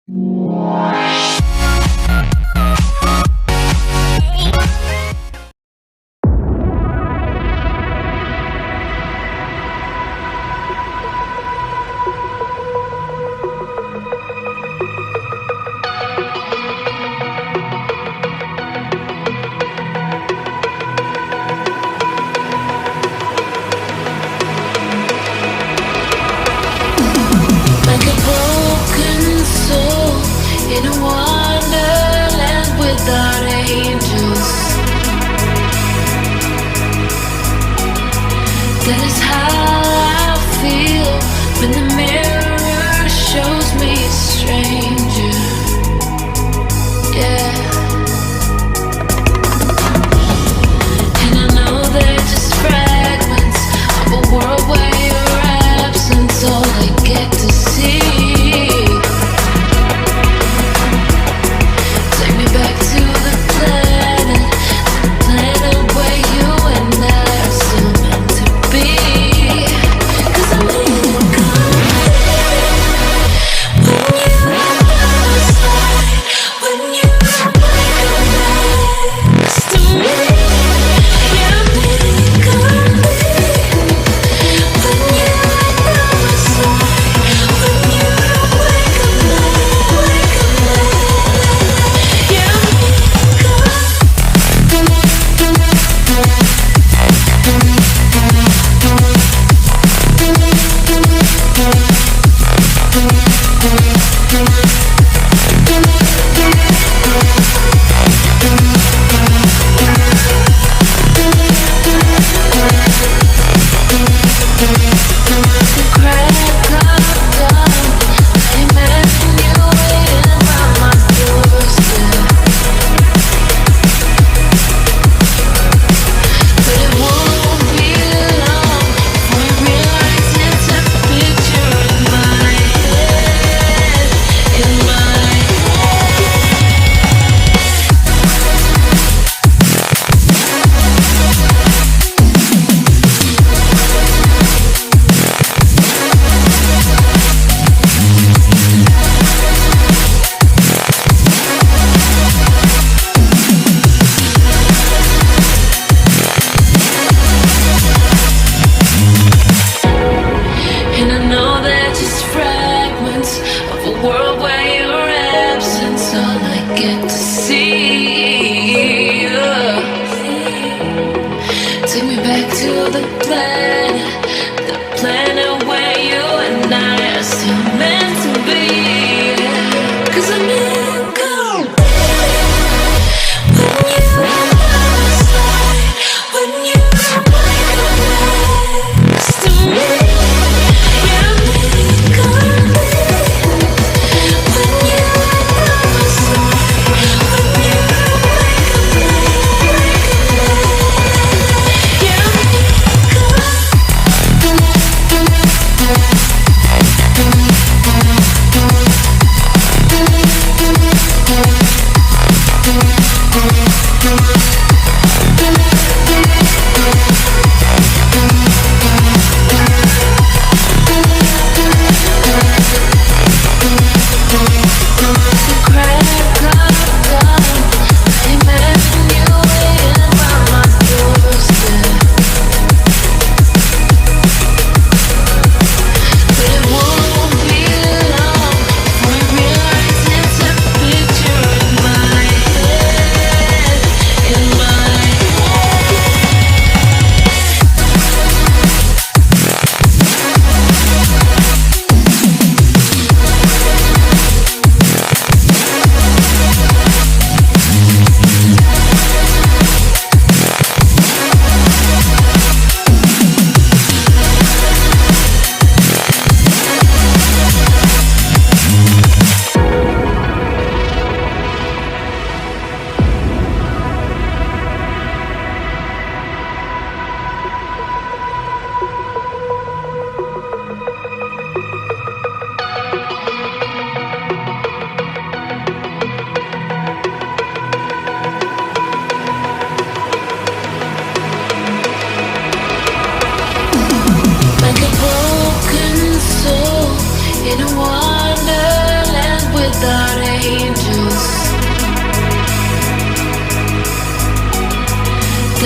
That is how I feel when the mirror shows me a stranger. Yeah. And I know they're just fragments of a world where your absence all I get to see. Take me back to the planet where you and I are still meant to be. 'Cause I'm leaving when you next to me. Yeah, I'm leaving when you when you wake up yeah, I'm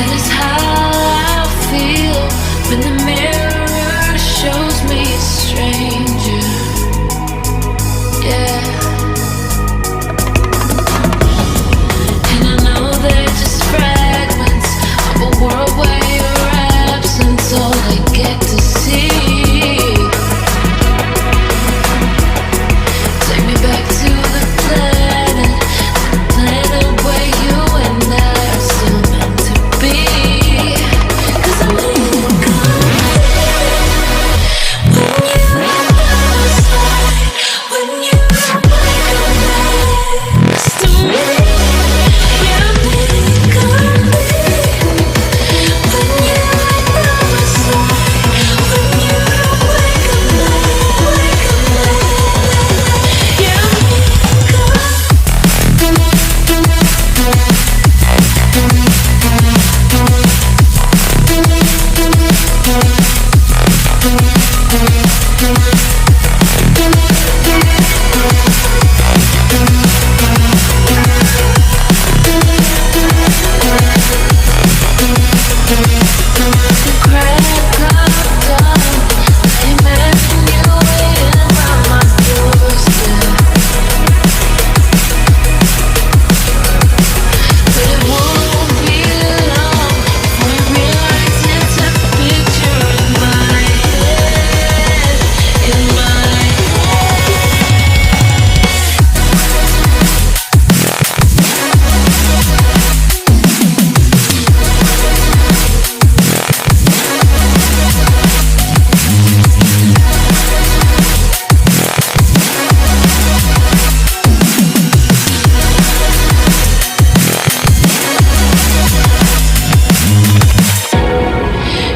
That is how I feel when the mirror shows me a stranger. Yeah. And I know they're just fragments of a world where your absence all I get to see. Take me back to the planet where you and I are still meant to be. 'Cause I'm leaving when you are by my side, when you are next to me. Yeah, I'm leaving when you are by my side, when you are wake up late. Yeah, I'm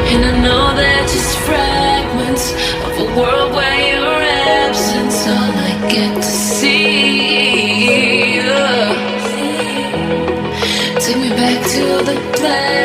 And I know they're just fragments of a world where your absence all I get to see. Take me back to the place